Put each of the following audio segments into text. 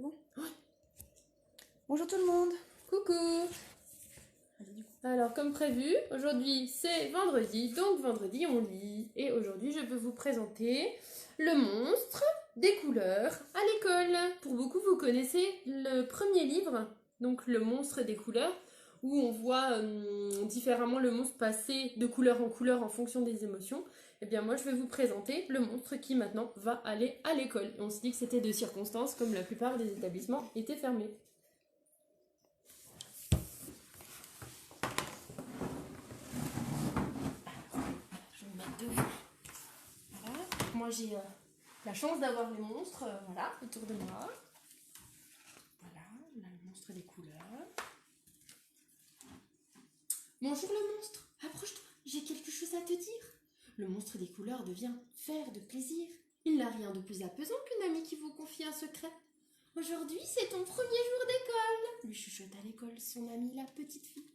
C'est bon? Ouais. Bonjour tout le monde. Coucou. Alors comme prévu, aujourd'hui c'est vendredi, donc vendredi on lit. Et aujourd'hui je peux vous présenter le monstre des couleurs à l'école. Pour beaucoup vous connaissez le premier livre, donc le monstre des couleurs, où on voit différemment le monstre passer de couleur en couleur en fonction des émotions. Et bien moi je vais vous présenter le monstre qui maintenant va aller à l'école. Et on se dit que c'était de circonstances comme la plupart des établissements étaient fermés. Voilà. Moi j'ai la chance d'avoir les monstres voilà, autour de moi. Voilà, on a le monstre des couleurs. Bonjour le monstre, approche-toi, j'ai quelque chose à te dire. Le monstre des couleurs devient faire de plaisir. Il n'a rien de plus apaisant qu'une amie qui vous confie un secret. Aujourd'hui, c'est ton premier jour d'école, lui chuchote à l'école son amie la petite fille.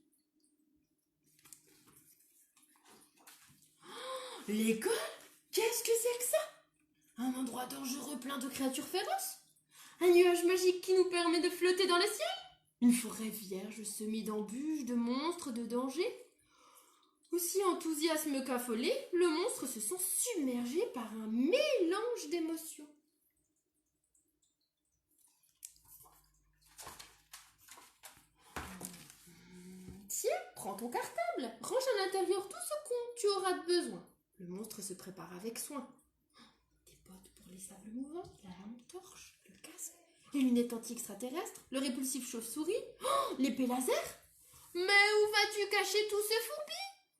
Oh, l'école? Qu'est-ce que c'est que ça? Un endroit dangereux plein de créatures féroces? Un nuage magique qui nous permet de flotter dans le ciel? Une forêt vierge semée d'embûches, de monstres, de dangers? Aussi enthousiasme qu'affolé, le monstre se sent submergé par un mélange d'émotions. Tiens, prends ton cartable, range à l'intérieur tout ce dont tu auras besoin. Le monstre se prépare avec soin. Des bottes pour les sables mouvants, la lampe torche, le casque, les lunettes anti-extraterrestres, le répulsif chauve-souris, l'épée laser. Mais où vas-tu cacher tous ces fourbis?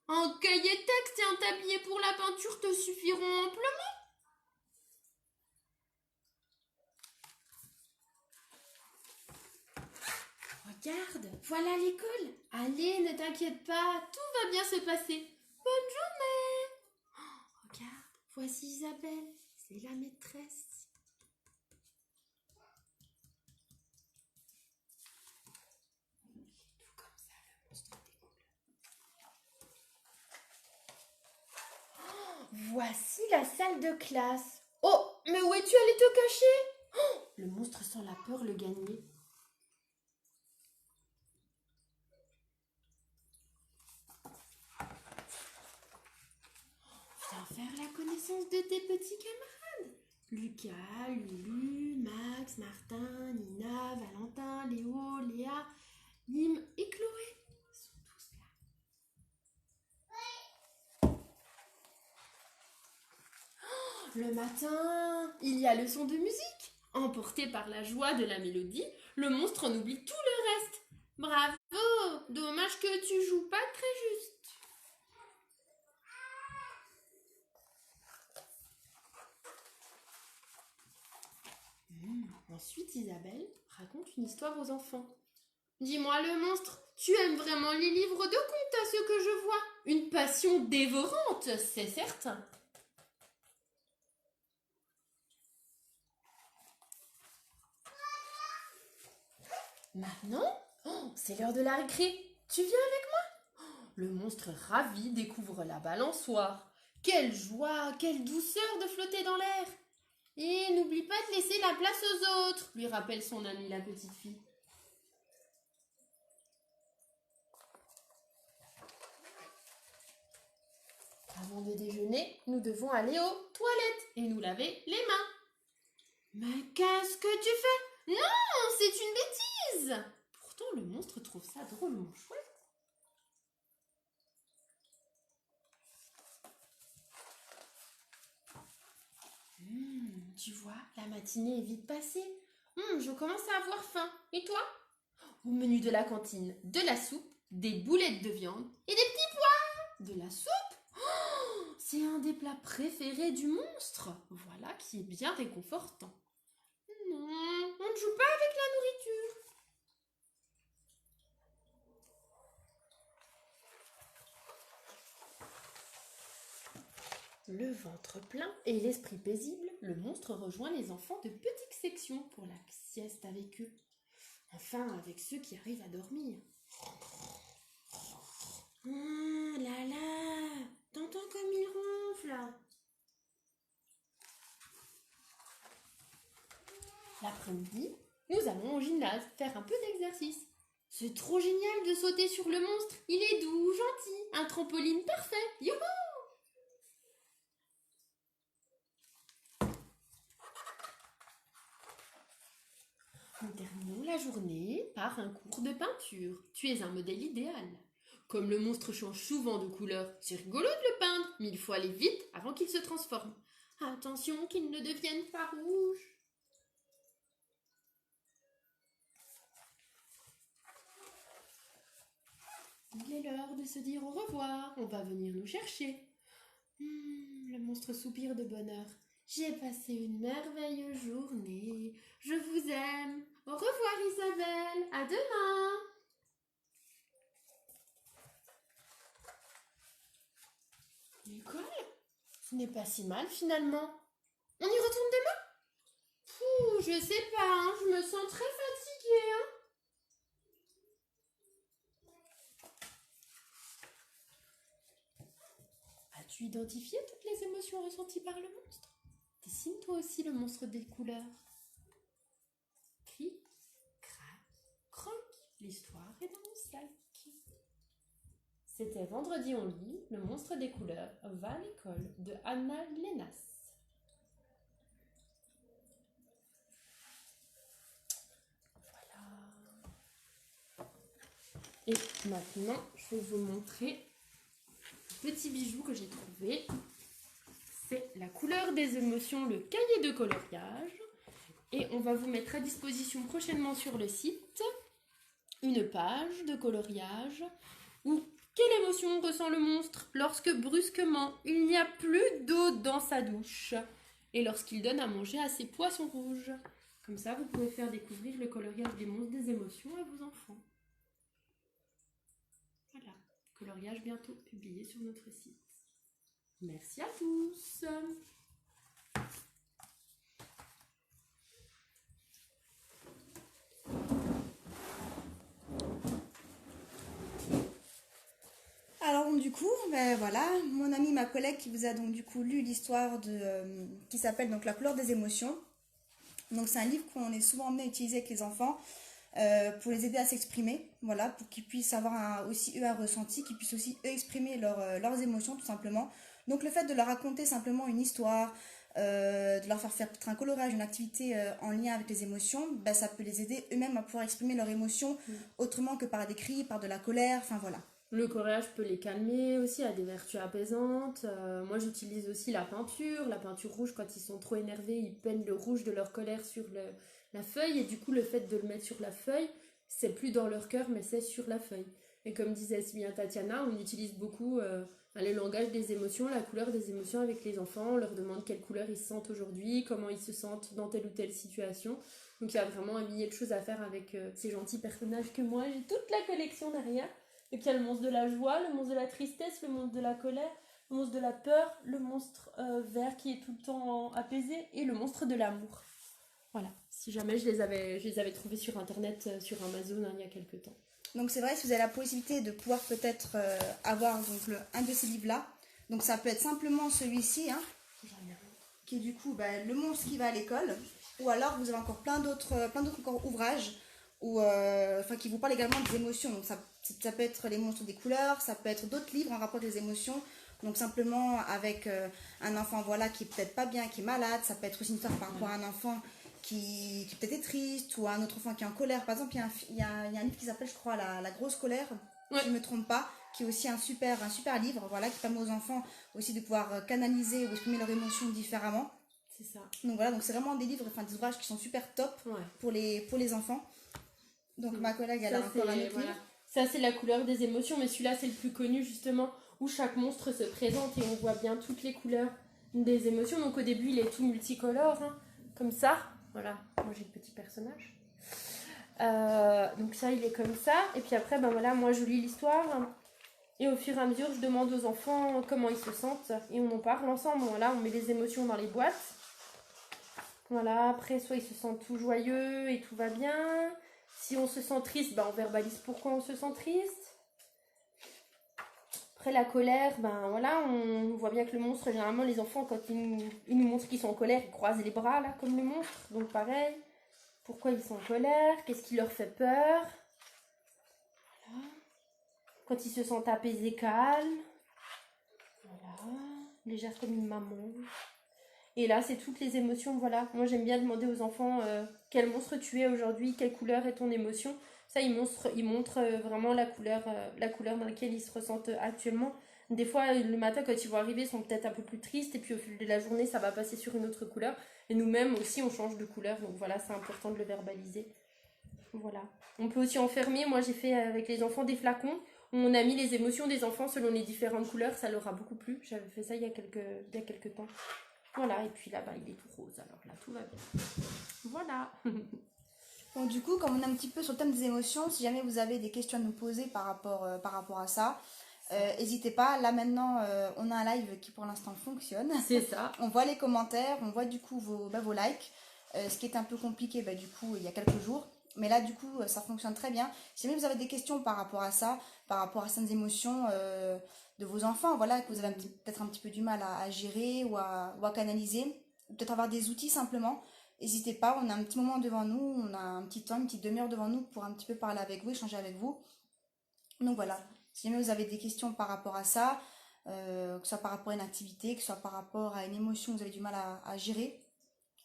Un cahier texte et un tablier pour la peinture te suffiront amplement. Regarde, voilà l'école. Allez, ne t'inquiète pas, tout va bien se passer. Bonne journée. Oh, regarde, voici Isabelle, c'est la maîtresse. Tout comme ça, le monstre découle. Oh, voici la salle de classe. Oh, mais où es-tu allé te cacher? Oh, le monstre sent la peur le gagner. Viens faire la connaissance de tes petits camarades. Lucas, Lulu, Max, Martin, Nina, Valentin, Léo, Léa, Lim et Chloé. Ils sont tous là. Oh, le matin, il y a le son de musique. Emporté par la joie de la mélodie, le monstre en oublie tout le reste. Bravo! Dommage que tu joues pas très juste. Ensuite, Isabelle raconte une histoire aux enfants. Dis-moi le monstre, tu aimes vraiment les livres de contes à ce que je vois? Une passion dévorante, c'est certain. Maintenant, c'est l'heure de la récré. Tu viens avec moi? Le monstre ravi découvre la balançoire. Quelle joie, quelle douceur de flotter dans l'air! Et n'oublie pas de laisser la place aux autres, lui rappelle son amie la petite fille. Avant de déjeuner, nous devons aller aux toilettes et nous laver les mains. Mais qu'est-ce que tu fais? Non, c'est une bêtise! Pourtant, le monstre trouve ça drôlement chouette. Tu vois, la matinée est vite passée. Je commence à avoir faim. Et toi? Au menu de la cantine, de la soupe, des boulettes de viande et des petits pois. De la soupe? C'est un des plats préférés du monstre. Voilà qui est bien réconfortant. Non, on ne joue pas avec la nourriture. Le ventre plein et l'esprit paisible, le monstre rejoint les enfants de petites sections pour la sieste avec eux. Enfin, avec ceux qui arrivent à dormir. Ah là là, t'entends comme il ronfle. L'après-midi, nous allons au gymnase faire un peu d'exercice. C'est trop génial de sauter sur le monstre. Il est doux, gentil, un trampoline parfait. Youhou! Nous terminons la journée par un cours de peinture. Tu es un modèle idéal. Comme le monstre change souvent de couleur, c'est rigolo de le peindre, mais il faut aller vite avant qu'il se transforme. Attention qu'il ne devienne pas rouge. Il est l'heure de se dire au revoir. On va venir nous chercher. Le monstre soupire de bonheur. J'ai passé une merveilleuse journée. Je vous aime. Au revoir Isabelle. À demain. L'école, ce n'est pas si mal finalement. On y retourne demain? Je sais pas, hein, je me sens très fatiguée. Hein. As-tu identifié toutes les émotions ressenties par le monstre? Dessine toi aussi le monstre des couleurs. Crie, craque, croque, l'histoire est dans mon sac. C'était Vendredi on lit, le monstre des couleurs va à l'école de Anna Lénas. Voilà. Et maintenant, je vais vous montrer un petit bijou que j'ai trouvé. C'est la couleur des émotions, le cahier de coloriage. Et on va vous mettre à disposition prochainement sur le site une page de coloriage où quelle émotion ressent le monstre lorsque brusquement il n'y a plus d'eau dans sa douche et lorsqu'il donne à manger à ses poissons rouges. Comme ça, vous pouvez faire découvrir le coloriage des monstres des émotions à vos enfants. Voilà, coloriage bientôt publié sur notre site. Merci à tous. Alors donc, du coup, ben voilà, mon ami, ma collègue qui vous a donc du coup lu l'histoire qui s'appelle donc La couleur des émotions. Donc c'est un livre qu'on est souvent amené à utiliser avec les enfants pour les aider à s'exprimer, voilà, pour qu'ils puissent avoir aussi eux un ressenti, qu'ils puissent aussi eux exprimer leurs émotions tout simplement. Donc le fait de leur raconter simplement une histoire, de leur faire peut-être un coloriage, une activité en lien avec les émotions, ben, ça peut les aider eux-mêmes à pouvoir exprimer leurs émotions autrement que par des cris, par de la colère, enfin voilà. Le coloriage peut les calmer aussi, a des vertus apaisantes. Moi, j'utilise aussi la peinture rouge, quand ils sont trop énervés, ils peignent le rouge de leur colère sur la feuille, et du coup, le fait de le mettre sur la feuille, c'est plus dans leur cœur, mais c'est sur la feuille. Et comme disait si bien Tatiana, on utilise beaucoup le langage des émotions, la couleur des émotions avec les enfants. On leur demande quelle couleur ils se sentent aujourd'hui, comment ils se sentent dans telle ou telle situation. Donc, il y a vraiment un millier de choses à faire avec ces gentils personnages que moi, j'ai toute la collection derrière. Et puis il y a le monstre de la joie, le monstre de la tristesse, le monstre de la colère, le monstre de la peur, le monstre vert qui est tout le temps apaisé et le monstre de l'amour. Voilà, si jamais je les avais trouvés sur internet, sur Amazon il y a quelques temps. Donc c'est vrai, si vous avez la possibilité de pouvoir peut-être avoir donc, un de ces livres-là, donc ça peut être simplement celui-ci, hein, qui est du coup le monstre qui va à l'école, ou alors vous avez encore plein d'autres encore ouvrages qui vous parlent également des émotions. Donc ça peut être les monstres des couleurs, ça peut être d'autres livres en rapport avec les émotions. Donc simplement avec un enfant voilà, qui est peut-être pas bien, qui est malade, ça peut être aussi une histoire par rapport à un enfant qui peut-être est triste, ou à un autre enfant qui est en colère. Par exemple, il y a un livre qui s'appelle, je crois, La grosse colère, si je ne me trompe pas, qui est aussi un super livre, voilà, qui permet aux enfants aussi de pouvoir canaliser ou exprimer leurs émotions différemment. C'est ça. Donc voilà, donc c'est vraiment des livres, des ouvrages qui sont super top pour les enfants. Donc ma collègue, elle a encore un autre livre. Ça, c'est la couleur des émotions, mais celui-là, c'est le plus connu, justement, où chaque monstre se présente et on voit bien toutes les couleurs des émotions. Donc au début, il est tout multicolore, hein, comme ça. Voilà, moi j'ai le petit personnage. Donc ça, il est comme ça. Et puis après, moi je lis l'histoire. Et au fur et à mesure, je demande aux enfants comment ils se sentent. Et on en parle ensemble. Voilà, on met les émotions dans les boîtes. Voilà, après, soit ils se sentent tout joyeux et tout va bien. Si on se sent triste, on verbalise pourquoi on se sent triste. Après la colère, on voit bien que le monstre, généralement les enfants, quand ils nous montrent qu'ils sont en colère, ils croisent les bras là comme le monstre, donc pareil. pourquoi ils sont en colère, qu'est-ce qui leur fait peur. Voilà. Quand ils se sentent apaisés, calmes. Voilà. Légère comme une maman. Et là, c'est toutes les émotions, voilà. Moi, j'aime bien demander aux enfants quel monstre tu es aujourd'hui, quelle couleur est ton émotion. Ça, ils montrent vraiment la couleur dans laquelle ils se ressentent actuellement. Des fois, le matin, quand ils vont arriver, ils sont peut-être un peu plus tristes. Et puis, au fil de la journée, ça va passer sur une autre couleur. Et nous-mêmes aussi, on change de couleur. Donc voilà, c'est important de le verbaliser. Voilà. On peut aussi enfermer. Moi, j'ai fait avec les enfants des flacons. On a mis les émotions des enfants selon les différentes couleurs. Ça leur a beaucoup plu. J'avais fait ça il y a quelques temps. Voilà, et puis là-bas, il est tout rose, alors là, tout va bien. Voilà. Bon, du coup, comme on est un petit peu sur le thème des émotions, si jamais vous avez des questions à nous poser par rapport à ça, n'hésitez pas. Là, maintenant, on a un live qui, pour l'instant, fonctionne. C'est ça. On voit les commentaires, on voit, du coup, vos likes. Ce qui est un peu compliqué, du coup, il y a quelques jours. Mais là, du coup, ça fonctionne très bien. Si jamais vous avez des questions par rapport à ça, par rapport à certaines émotions de vos enfants, voilà, que vous avez peut-être un petit peu du mal à gérer ou à canaliser, ou peut-être avoir des outils simplement, n'hésitez pas, on a un petit moment devant nous, on a un petit temps, une petite demi-heure devant nous pour un petit peu parler avec vous, échanger avec vous. Donc voilà, si jamais vous avez des questions par rapport à ça, que ce soit par rapport à une activité, que ce soit par rapport à une émotion que vous avez du mal à gérer,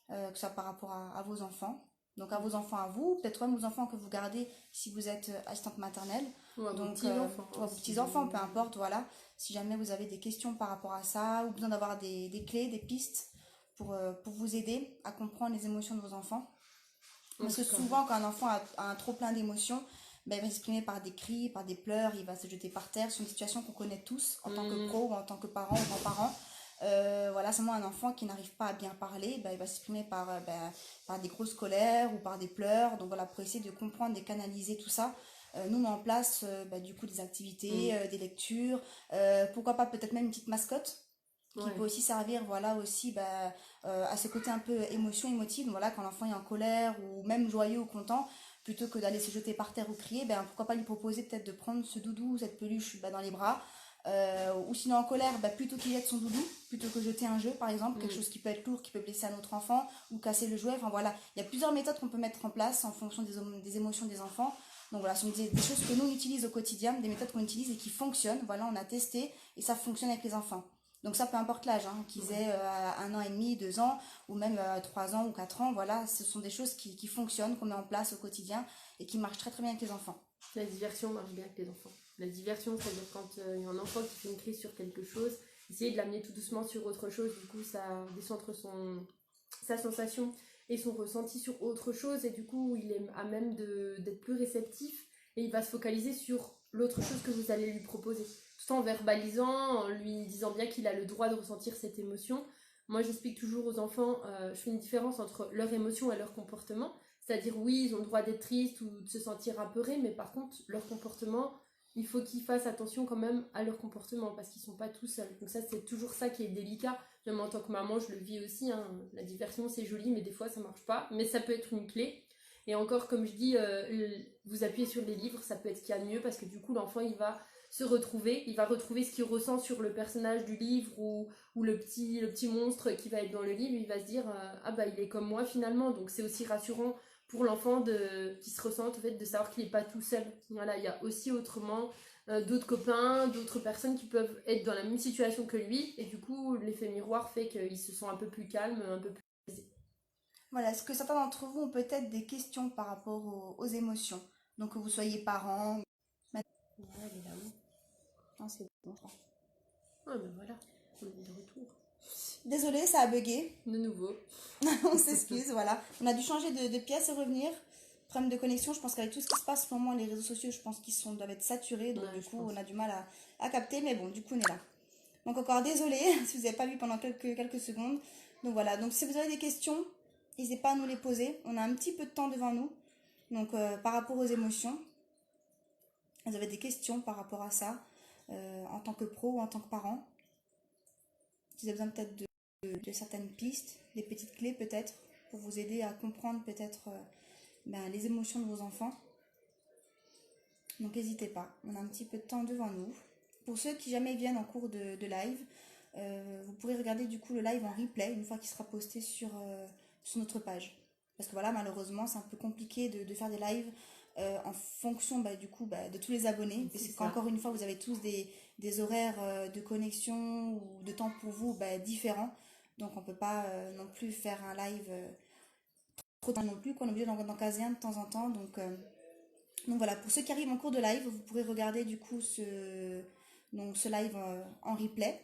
que ce soit par rapport à vos enfants, donc à vos enfants à vous, peut-être même aux enfants que vous gardez si vous êtes assistante maternelle, ou à donc, vos petits-enfants. ou à vos petits-enfants, peu importe, voilà. Si jamais vous avez des questions par rapport à ça, ou besoin d'avoir des clés, des pistes pour vous aider à comprendre les émotions de vos enfants. Parce que souvent, quand un enfant a un trop plein d'émotions, il va s'exprimer par des cris, par des pleurs, il va se jeter par terre. C'est une situation qu'on connaît tous en tant que pro ou en tant que parent ou grands-parents. Voilà, seulement un enfant qui n'arrive pas à bien parler, il va s'exprimer par des grosses colères ou par des pleurs. Donc voilà, pour essayer de comprendre et canaliser tout ça, nous on met en place du coup des activités, des lectures, pourquoi pas peut-être même une petite mascotte qui peut aussi servir, voilà, aussi à ce côté un peu émotive, voilà, quand l'enfant est en colère ou même joyeux ou content, plutôt que d'aller se jeter par terre ou crier, pourquoi pas lui proposer peut-être de prendre ce doudou, cette peluche dans les bras, ou sinon en colère, plutôt qu'il jette son doudou, plutôt que jeter un jeu par exemple, quelque chose qui peut être lourd, qui peut blesser un autre enfant, ou casser le jouet, enfin voilà, il y a plusieurs méthodes qu'on peut mettre en place en fonction des émotions des enfants. Donc voilà, ce sont des choses que nous on utilise au quotidien, des méthodes qu'on utilise et qui fonctionnent, voilà, on a testé et ça fonctionne avec les enfants. Donc ça, peu importe l'âge, qu'ils aient 1 an et demi, 2 ans, ou même 3 ans ou 4 ans, voilà, ce sont des choses qui fonctionnent, qu'on met en place au quotidien et qui marchent très très bien avec les enfants. La diversion marche bien avec les enfants. La diversion, c'est-à-dire quand il y a un enfant qui fait une crise sur quelque chose, essayer de l'amener tout doucement sur autre chose, du coup ça décentre sa sensation et son ressenti sur autre chose, et du coup il est à même d'être plus réceptif, et il va se focaliser sur l'autre chose que vous allez lui proposer, tout en verbalisant, en lui disant bien qu'il a le droit de ressentir cette émotion. Moi j'explique toujours aux enfants, je fais une différence entre leur émotion et leur comportement, c'est-à-dire oui, ils ont le droit d'être tristes ou de se sentir apeurés, mais par contre leur comportement, il faut qu'ils fassent attention quand même à leur comportement, parce qu'ils sont pas tout seuls. Donc ça, c'est toujours ça qui est délicat. Même en tant que maman, je le vis aussi, la diversion c'est joli, mais des fois ça marche pas, mais ça peut être une clé. Et encore, comme je dis, vous appuyez sur les livres, ça peut être ce qu'il y a de mieux, parce que du coup l'enfant il va se retrouver, il va retrouver ce qu'il ressent sur le personnage du livre, ou le petit monstre qui va être dans le livre, il va se dire il est comme moi finalement. Donc c'est aussi rassurant pour l'enfant qui se ressent, en fait, de savoir qu'il n'est pas tout seul. Voilà, il y a aussi autrement d'autres copains, d'autres personnes qui peuvent être dans la même situation que lui, et du coup l'effet miroir fait qu'ils se sentent un peu plus calmes, un peu plus apaisés. Voilà, est-ce que certains d'entre vous ont peut-être des questions par rapport aux émotions? Donc que vous soyez parents. Ouais, elle est là. Non, c'est bon. Ah ben voilà, on est de retour. Désolée, ça a bugué. De nouveau. On s'excuse, voilà. On a dû changer de pièce et revenir. Problème de connexion, je pense qu'avec tout ce qui se passe en ce moment, les réseaux sociaux, je pense qu'ils doivent être saturés. Donc du coup, on a du mal à capter. Mais bon, du coup, on est là. Donc encore désolée si vous n'avez pas vu pendant quelques secondes. Donc voilà, donc si vous avez des questions, n'hésitez pas à nous les poser. On a un petit peu de temps devant nous. Donc par rapport aux émotions, vous avez des questions par rapport à ça, en tant que pro ou en tant que parent. Si vous avez besoin peut-être de certaines pistes, des petites clés peut-être, pour vous aider à comprendre peut-être les émotions de vos enfants. Donc n'hésitez pas, on a un petit peu de temps devant nous. Pour ceux qui jamais viennent en cours de live, vous pourrez regarder du coup le live en replay une fois qu'il sera posté sur notre page. parce que voilà, malheureusement, c'est un peu compliqué de faire des lives en fonction du coup de tous les abonnés, parce qu'encore une fois, vous avez tous des horaires de connexion ou de temps pour vous différents, donc on peut pas non plus faire un live trop tard non plus, qu'on est obligé d'en caser un de temps en temps, donc voilà, pour ceux qui arrivent en cours de live, vous pourrez regarder du coup ce live en replay.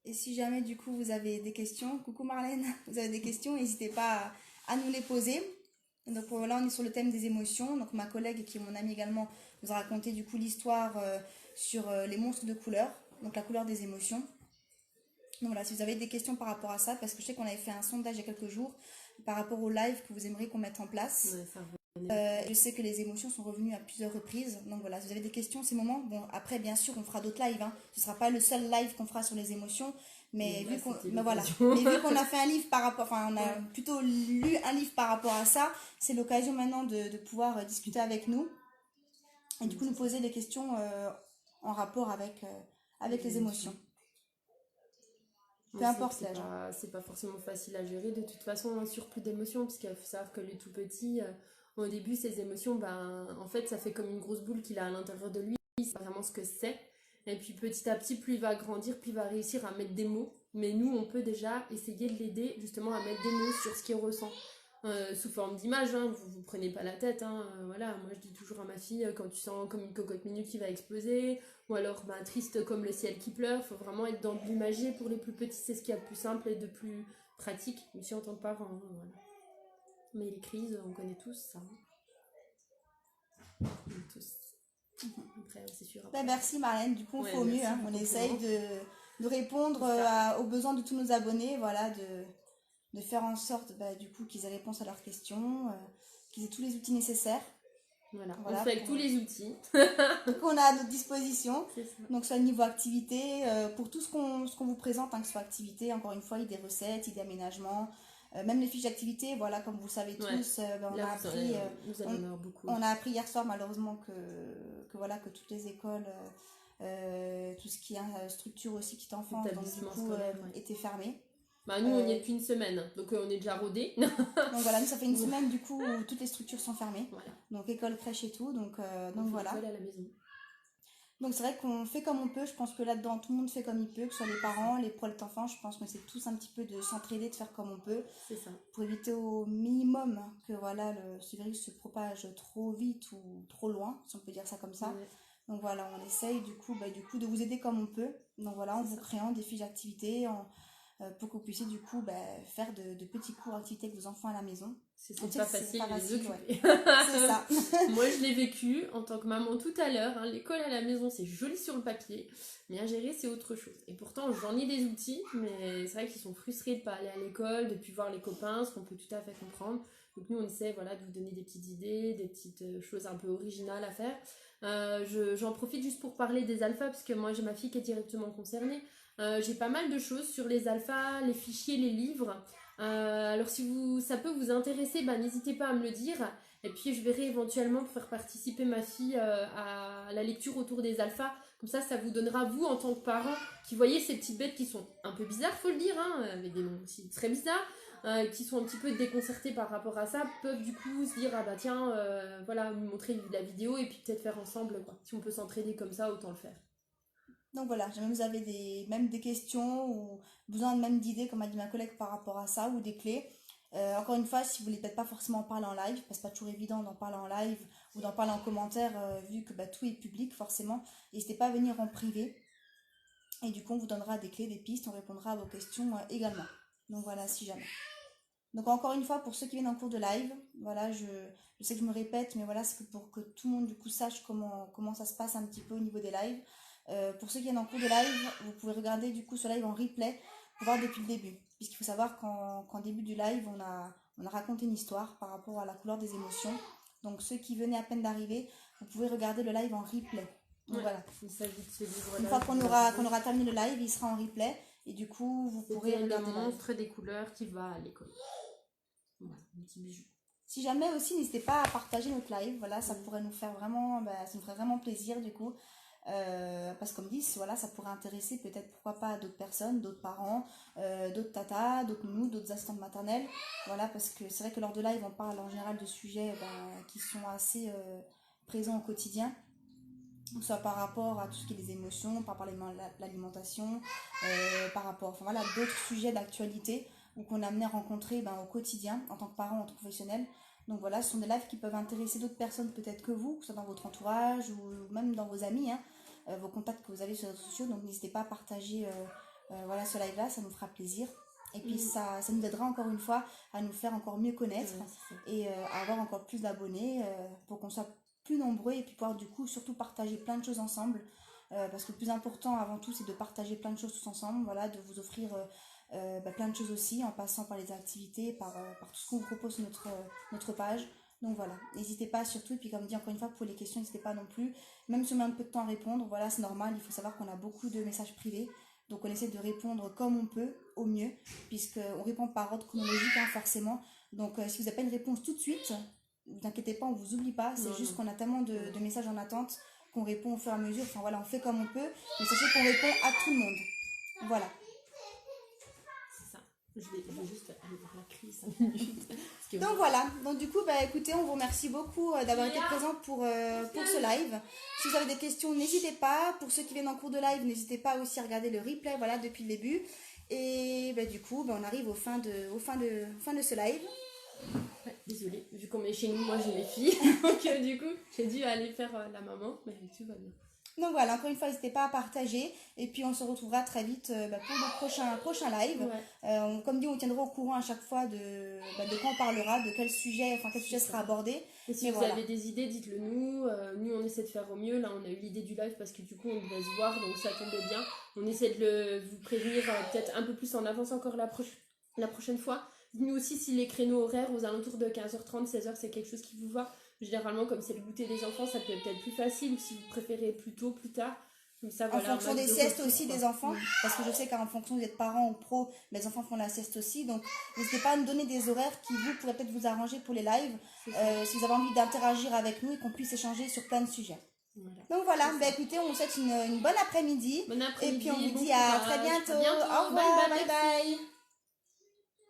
Et si jamais du coup vous avez des questions, coucou Marlène, vous avez des questions, n'hésitez pas à nous les poser. Donc là on est sur le thème des émotions. Donc ma collègue qui est mon amie également nous a raconté du coup l'histoire sur les monstres de couleur, donc la couleur des émotions. Donc voilà, si vous avez des questions par rapport à ça, parce que je sais qu'on avait fait un sondage il y a quelques jours par rapport au live que vous aimeriez qu'on mette en place. Ouais, je sais que les émotions sont revenues à plusieurs reprises. Donc voilà, si vous avez des questions, c'est le moment. Bon, après, bien sûr, on fera d'autres lives. Hein. Ce ne sera pas le seul live qu'on fera sur les émotions. Mais vu qu'on a fait un livre par rapport, enfin, on a plutôt lu un livre par rapport à ça, c'est l'occasion maintenant de pouvoir discuter avec nous. Et du coup, nous poser des questions en rapport avec les émotions. Peu importe l'âge. C'est pas forcément facile à gérer de toute façon, un surplus d'émotions, parce qu'il faut savoir que les tout petits, au début, ces émotions, en fait, ça fait comme une grosse boule qu'il a à l'intérieur de lui, il sait vraiment ce que c'est. Et puis petit à petit, plus il va grandir, plus il va réussir à mettre des mots. Mais nous, on peut déjà essayer de l'aider justement à mettre des mots sur ce qu'il ressent. Sous forme d'image, hein, vous prenez pas la tête, hein, voilà, moi je dis toujours à ma fille, quand tu sens comme une cocotte minute qui va exploser, ou alors triste comme le ciel qui pleure, faut vraiment être dans de l'imagier pour les plus petits, c'est ce qu'il y a de plus simple et de plus pratique, aussi en tant que parent, hein, voilà. Mais les crises, on connaît tous ça. Tous. Après, c'est sûr. Après. Merci Marlène, du coup on fait au mieux, hein. On essaye de répondre aux besoins de tous nos abonnés, voilà, de faire en sorte du coup qu'ils aient réponse à leurs questions, qu'ils aient tous les outils nécessaires. Voilà, on fait avec tous les outils qu'on a à notre disposition. Donc soit le niveau activité, pour tout ce qu'on vous présente, hein, que ce soit activité, encore une fois, il y a des recettes, il y a des aménagements, même les fiches d'activité, voilà, comme vous le savez tous, on a appris hier soir malheureusement que toutes les écoles, tout ce qui est structure aussi petite enfance, donc du coup était fermé. Nous on y est depuis une semaine, donc on est déjà rodés. Donc voilà, nous ça fait une semaine du coup où toutes les structures sont fermées, voilà. Donc école, crèche et tout, donc voilà. À la maison. Donc c'est vrai qu'on fait comme on peut, je pense que là-dedans tout le monde fait comme il peut, que ce soit les parents, les proches d'enfants, je pense que c'est tous un petit peu de s'entraider, de faire comme on peut. C'est ça. Pour éviter au minimum que voilà, ce virus se propage trop vite ou trop loin, si on peut dire ça comme ça. Ouais. Donc voilà, on essaye du coup de vous aider comme on peut. Donc voilà, en vous créant des fiches d'activité, pour que vous puissiez du coup faire de petits cours d'activité avec vos enfants à la maison. C'est pas facile de les occuper. Ouais. C'est ça. Moi je l'ai vécu en tant que maman tout à l'heure, hein. L'école à la maison c'est joli sur le papier, mais à gérer c'est autre chose. Et pourtant j'en ai des outils, mais c'est vrai qu'ils sont frustrés de ne pas aller à l'école, de ne plus voir les copains, ce qu'on peut tout à fait comprendre. Donc nous on essaie de vous donner des petites idées, des petites choses un peu originales à faire. J'en profite juste pour parler des alphas, parce que moi j'ai ma fille qui est directement concernée. J'ai pas mal de choses sur les alphas, les fichiers, les livres. Alors si ça peut vous intéresser, n'hésitez pas à me le dire. Et puis je verrai éventuellement pour faire participer ma fille à la lecture autour des alphas. Comme ça vous donnera, vous en tant que parent, qui voyez ces petites bêtes qui sont un peu bizarres, faut le dire, hein, avec des noms aussi très bizarres, qui sont un petit peu déconcertés par rapport à ça, peuvent du coup se dire, tiens, voilà, lui montrer la vidéo et puis peut-être faire ensemble, quoi. Si on peut s'entraider comme ça, autant le faire. Donc voilà, jamais vous avez des questions ou besoin même d'idées, comme a dit ma collègue, par rapport à ça, ou des clés. Encore une fois, si vous voulez peut-être pas forcément en parler en live, parce que c'est pas toujours évident d'en parler en live ou d'en parler en commentaire, vu que tout est public forcément, n'hésitez pas à venir en privé. Et du coup, on vous donnera des clés, des pistes, on répondra à vos questions également. Donc voilà, si jamais. Donc encore une fois, pour ceux qui viennent en cours de live, voilà, je sais que je me répète, mais voilà, c'est pour que tout le monde du coup sache comment ça se passe un petit peu au niveau des lives. Pour ceux qui viennent en cours de live, vous pouvez regarder du coup ce live en replay pour voir depuis le début. Puisqu'il faut savoir qu'en début du live, on a raconté une histoire par rapport à la couleur des émotions. Donc ceux qui venaient à peine d'arriver, vous pouvez regarder le live en replay. Donc voilà. Il s'agit de ce livre-là. Une fois qu'on aura terminé le live, il sera en replay. Et du coup, vous pourrez regarder le monstre des couleurs qui va à l'école. Voilà, un petit bijou. Si jamais aussi, n'hésitez pas à partager notre live. Voilà, ça pourrait nous faire vraiment, ça nous ferait vraiment plaisir du coup. Parce que comme dit, voilà, ça pourrait intéresser peut-être, pourquoi pas, d'autres personnes, d'autres parents, d'autres tatas, d'autres nounous, d'autres assistantes maternelles. Voilà, parce que c'est vrai que lors de live, on parle en général de sujets qui sont assez présents au quotidien. Soit par rapport à tout ce qui est les émotions, par rapport à l'alimentation, par rapport, enfin voilà, d'autres sujets d'actualité ou qu'on est amené à rencontrer au quotidien en tant que parent, en tant que professionnel. Donc voilà, ce sont des lives qui peuvent intéresser d'autres personnes peut-être que vous, que ce soit dans votre entourage ou même dans vos amis, vos contacts que vous avez sur les réseaux sociaux. Donc n'hésitez pas à partager voilà, ce live-là, ça nous fera plaisir. Et puis ça nous aidera encore une fois à nous faire encore mieux connaître et à avoir encore plus d'abonnés pour qu'on soit plus nombreux et puis pouvoir du coup surtout partager plein de choses ensemble. Parce que le plus important avant tout, c'est de partager plein de choses tous ensemble, voilà, de vous offrir plein de choses aussi en passant par les activités, par tout ce qu'on vous propose sur notre page. Donc voilà, n'hésitez pas surtout, et puis comme dit encore une fois, pour les questions, n'hésitez pas non plus, même si on met un peu de temps à répondre, voilà, c'est normal, il faut savoir qu'on a beaucoup de messages privés, donc on essaie de répondre comme on peut, au mieux, puisqu'on répond par ordre chronologique, forcément. Donc si vous n'avez pas une réponse tout de suite, ne vous inquiétez pas, on vous oublie pas, c'est juste qu'on a tellement de messages en attente qu'on répond au fur et à mesure, enfin voilà, on fait comme on peut, mais sachez qu'on répond à tout le monde. Voilà. Je vais juste aller voir la crise 5 minutes. Donc voilà, donc du coup, écoutez, on vous remercie beaucoup d'avoir été présent pour ce live. Si vous avez des questions, n'hésitez pas. Pour ceux qui viennent en cours de live, n'hésitez pas aussi à regarder le replay, voilà, depuis le début. Et du coup, on arrive au fin de ce live. Ouais, désolée, vu qu'on est chez nous, moi j'ai mes filles. Donc du coup, j'ai dû aller faire la maman, mais tout va bien. Donc voilà, encore une fois, n'hésitez pas à partager. Et puis on se retrouvera très vite pour le prochain live. Ouais. Comme dit, on tiendra au courant à chaque fois de quand on parlera, de quel sujet sera abordé. Et si vous avez des idées, dites-le nous. Nous, on essaie de faire au mieux. Là, on a eu l'idée du live parce que du coup, on devait se voir, donc ça tombait bien. On essaie de vous prévenir peut-être un peu plus en avance encore la prochaine fois. Dites-nous aussi si les créneaux horaires aux alentours de 15h30, 16h, c'est quelque chose qui vous va. Généralement, comme c'est le goûter des enfants, ça peut être peut-être plus facile, ou si vous préférez plus tôt, plus tard. Comme ça, en fonction des siestes aussi des enfants, parce que je sais qu'en fonction d'être parents ou pro, les enfants font la sieste aussi. Donc, n'hésitez pas à nous donner des horaires qui vous pourraient peut-être vous arranger pour les lives, si vous avez envie d'interagir avec nous et qu'on puisse échanger sur plein de sujets. Voilà. Donc voilà, écoutez, on vous souhaite une bonne après-midi. Bon après-midi. Et puis on vous dit à très bientôt. Au revoir, bye bye.